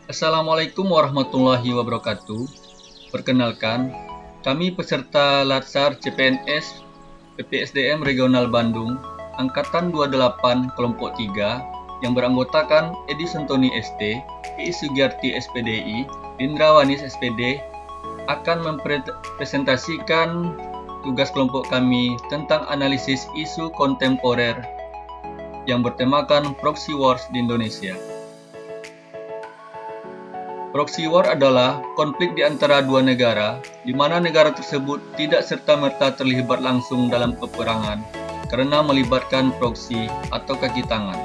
Assalamualaikum warahmatullahi wabarakatuh. Perkenalkan, kami peserta Latsar CPNS PPSDM Regional Bandung, Angkatan 28 Kelompok 3, yang beranggotakan Edi Sentoni ST, Iis Sugiyarti SPDI, Indrawanis SPD, akan mempresentasikan tugas kelompok kami tentang analisis isu kontemporer yang bertemakan proxy wars di Indonesia. Proxy war adalah konflik di antara dua negara, di mana negara tersebut tidak serta-merta terlibat langsung dalam peperangan karena melibatkan proksi atau kaki tangan.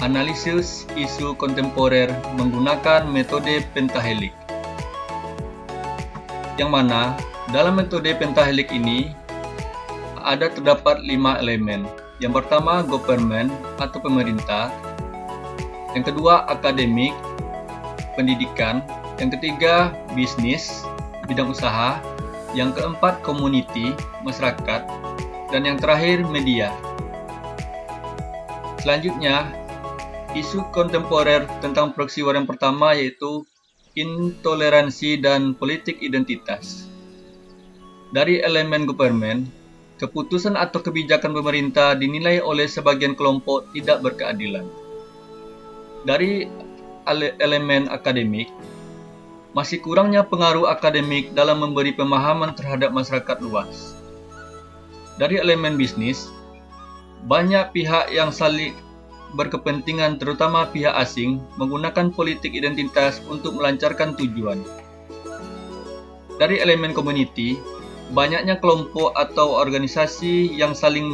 Analisis isu kontemporer menggunakan metode pentahelik, yang mana dalam metode pentahelik ini terdapat 5 elemen. Yang pertama, government atau pemerintah. Yang kedua, akademik, pendidikan. Yang ketiga, bisnis, bidang usaha. Yang keempat, community, masyarakat. Dan yang terakhir, media. Selanjutnya, isu kontemporer tentang proxy war yang pertama yaitu intoleransi dan politik identitas. Dari elemen government, keputusan atau kebijakan pemerintah dinilai oleh sebagian kelompok tidak berkeadilan. Dari elemen akademik, masih kurangnya pengaruh akademik dalam memberi pemahaman terhadap masyarakat luas. Dari elemen bisnis, banyak pihak yang saling berkepentingan, terutama pihak asing, menggunakan politik identitas untuk melancarkan tujuan. Dari elemen community, banyaknya kelompok atau organisasi yang saling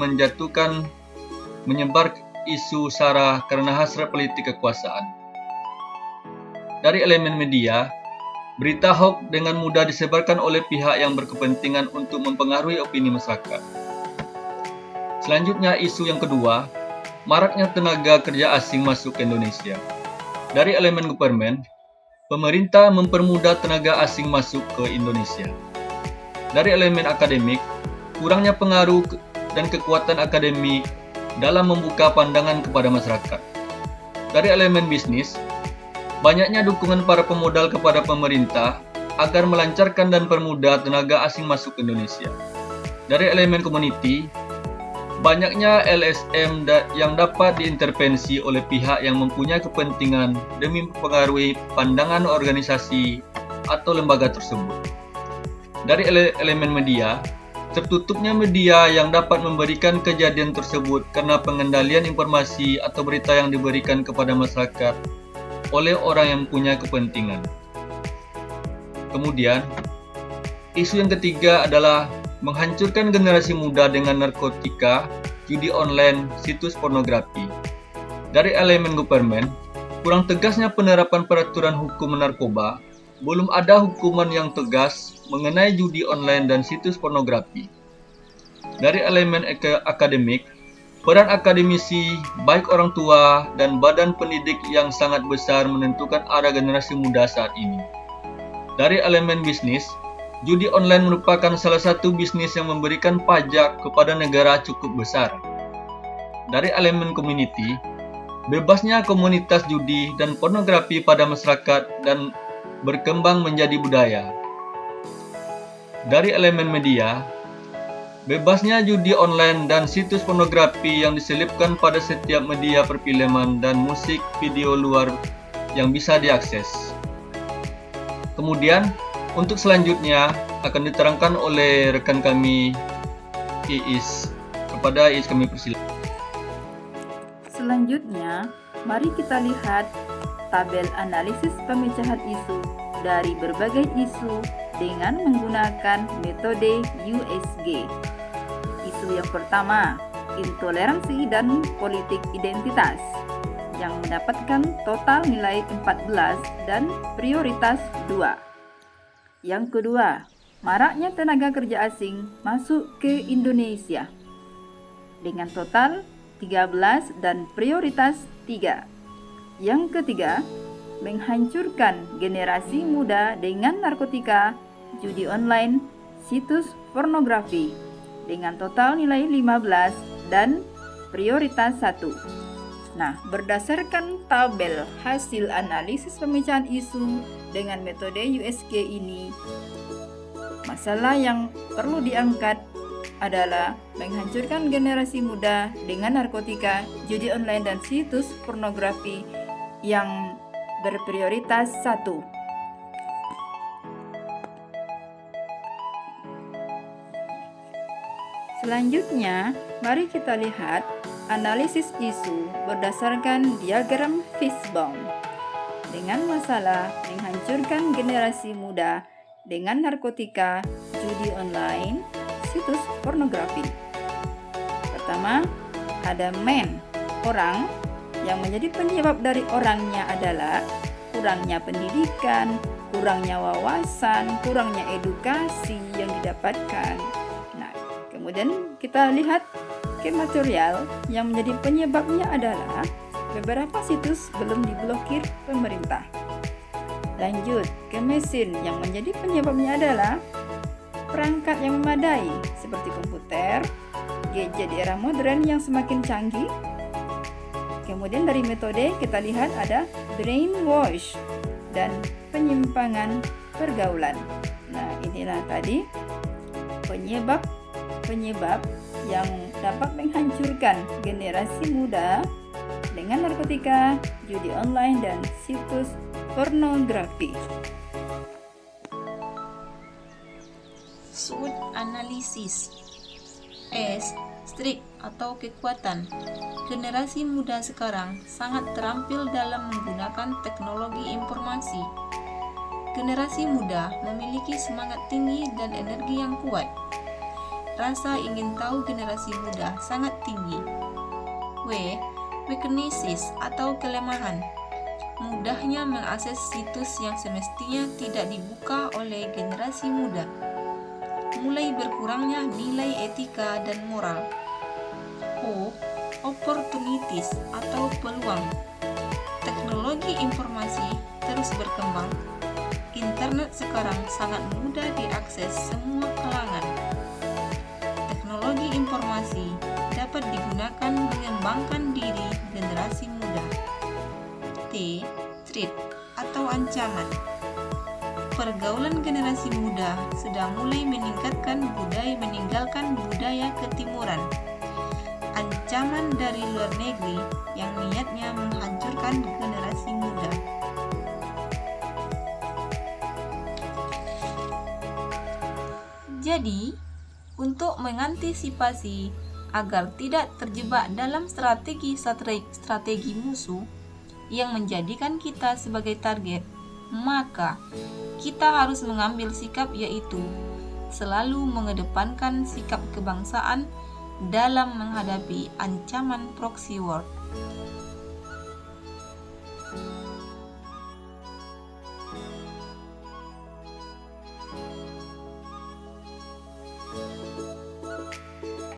menyebar isu sara karena hasrat politik kekuasaan. Dari elemen media, berita hoax dengan mudah disebarkan oleh pihak yang berkepentingan untuk mempengaruhi opini masyarakat. Selanjutnya, isu yang kedua, maraknya tenaga kerja asing masuk ke Indonesia. Dari elemen government, pemerintah mempermudah tenaga asing masuk ke Indonesia. Dari elemen akademik, kurangnya pengaruh dan kekuatan akademik dalam membuka pandangan kepada masyarakat. Dari elemen bisnis, banyaknya dukungan para pemodal kepada pemerintah agar melancarkan dan permudah tenaga asing masuk ke Indonesia. Dari elemen community, banyaknya LSM yang dapat diintervensi oleh pihak yang mempunyai kepentingan demi mempengaruhi pandangan organisasi atau lembaga tersebut. Dari elemen media, tertutupnya media yang dapat memberikan kejadian tersebut karena pengendalian informasi atau berita yang diberikan kepada masyarakat oleh orang yang punya kepentingan. Kemudian, isu yang ketiga adalah menghancurkan generasi muda dengan narkotika, judi online, situs pornografi. Dari elemen government, kurang tegasnya penerapan peraturan hukum narkoba, belum ada hukuman yang tegas mengenai judi online dan situs pornografi. Dari elemen akademik, peran akademisi, baik orang tua dan badan pendidik yang sangat besar menentukan arah generasi muda saat ini. Dari elemen bisnis, judi online merupakan salah satu bisnis yang memberikan pajak kepada negara cukup besar. Dari elemen community, bebasnya komunitas judi dan pornografi pada masyarakat dan berkembang menjadi budaya. Dari elemen media, bebasnya judi online dan situs pornografi yang diselipkan pada setiap media perfilman dan musik video luar yang bisa diakses. Kemudian, untuk selanjutnya akan diterangkan oleh rekan kami Iis. Kepada Iis kami persilakan. Selanjutnya, mari kita lihat tabel analisis pemecahan isu dari berbagai isu dengan menggunakan metode USG. Isu yang pertama, intoleransi dan politik identitas, yang mendapatkan total nilai 14 dan prioritas 2. Yang kedua, maraknya tenaga kerja asing masuk ke Indonesia, dengan total 13 dan prioritas 3. Yang ketiga, menghancurkan generasi muda dengan narkotika, judi online, situs pornografi, dengan total nilai 15 dan prioritas 1. Nah, berdasarkan tabel hasil analisis pemecahan isu dengan metode USG ini, masalah yang perlu diangkat adalah menghancurkan generasi muda dengan narkotika, judi online, dan situs pornografi yang berprioritas 1. Selanjutnya, mari kita lihat analisis isu berdasarkan diagram Fishbone dengan masalah menghancurkan generasi muda dengan narkotika, judi online, situs pornografi. Pertama, ada man, orang yang menjadi penyebab dari orangnya adalah kurangnya pendidikan, kurangnya wawasan, kurangnya edukasi yang didapatkan. Nah, kemudian kita lihat ke material yang menjadi penyebabnya adalah beberapa situs belum diblokir pemerintah. Lanjut ke mesin yang menjadi penyebabnya adalah perangkat yang memadai seperti komputer, gadget di era modern yang semakin canggih. Kemudian dari metode kita lihat ada brainwash dan penyimpangan pergaulan. Nah, inilah tadi penyebab yang dapat menghancurkan generasi muda dengan narkotika, judi online, dan situs pornografi. SWOT analisis. S. Strength atau kekuatan. Generasi muda sekarang sangat terampil dalam menggunakan teknologi informasi. Generasi muda memiliki semangat tinggi dan energi yang kuat. Rasa ingin tahu generasi muda sangat tinggi. W. Weaknesses atau kelemahan. Mudahnya mengakses situs yang semestinya tidak dibuka oleh generasi muda. Mulai berkurangnya nilai etika dan moral. O. Opportunities atau peluang. Teknologi informasi terus berkembang. Internet sekarang sangat mudah diakses semua kalangan. Teknologi informasi dapat digunakan mengembangkan diri generasi muda. T. Threat atau ancaman. Pergaulan generasi muda sedang mulai meninggalkan budaya ketimuran. Ancaman dari luar negeri yang niatnya menghancurkan generasi muda. Jadi, untuk mengantisipasi agar tidak terjebak dalam strategi musuh yang menjadikan kita sebagai target, maka kita harus mengambil sikap, yaitu selalu mengedepankan sikap kebangsaan dalam menghadapi ancaman proxy war.